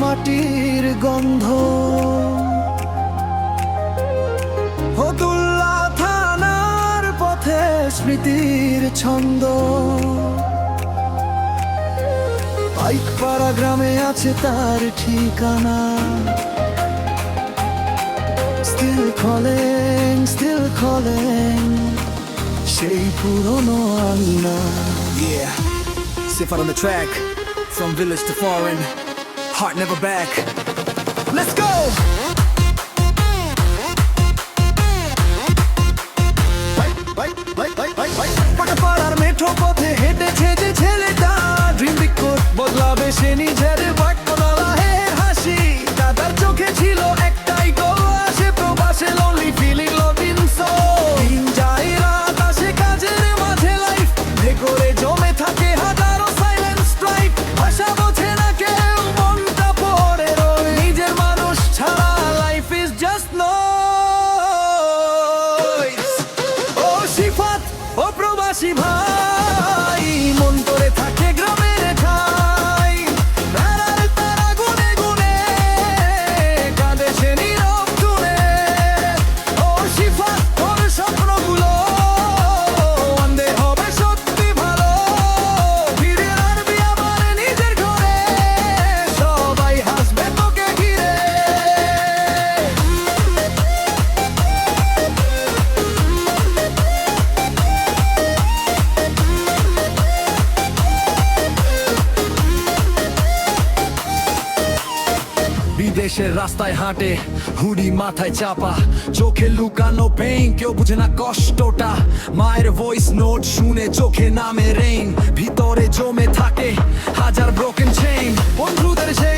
মাটির গন্ধ। ফতুল্লা থানার পথে স্মৃতির ছন্দ। পাইকপাড়া গ্রামে আছে তার ঠিকানা। Still calling, সেই পুরনো আঙিনা। Yeah, Sifat on the track, from village to foreign, heart never back. Let's go! পাড়ার মেঠো পথে হেঁটেছে যে ছেলেটা, ড্রিম বিগ কোট বদলাবে সে নিজের বাক্যনালা। হে হাসি দাদার চোখে ছিল একটাই গোল, আসে প্রবাসে lonely feeling loving so। দিন যায় রাত আসে কাজের মাঝে লাইফ, ভেতরে জমে থাকে হাজারো সাইলেন্ট স্ট্রাইক। ভাষা বোঝে না কেউ, মনটা পড়ে রয়, নিজের মানুষ ছাড়া লাইফ ইজ জাস্ট নয়েজ। ও সিফাত, ও প্রবাসী ভাই, মন করে থাকে গ্রামের ঠাই। বেড়ার তারা গুনে গুনে কাঁদে সে নীরব শুনে। ও সিফাত, তোর স্বপ্নগুলো অন্ধে হবে সত্যি ভালো। ফিরে আনবি আবার নিজের ঘরে, সবাই হাসবে তোকে ঘিরে। বিদেশের রাস্তায় হাঁটে, হুডি মাথায় চাপা, চোখে লুকানো পেইন, কেউ বুঝে না কষ্টটা। মায়ের ভয়েস নোট শুনে চোখে নামে রেইন, ভিতরে জমে থাকে হাজার ব্রোকেন চেইন। বন্ধুদের সেই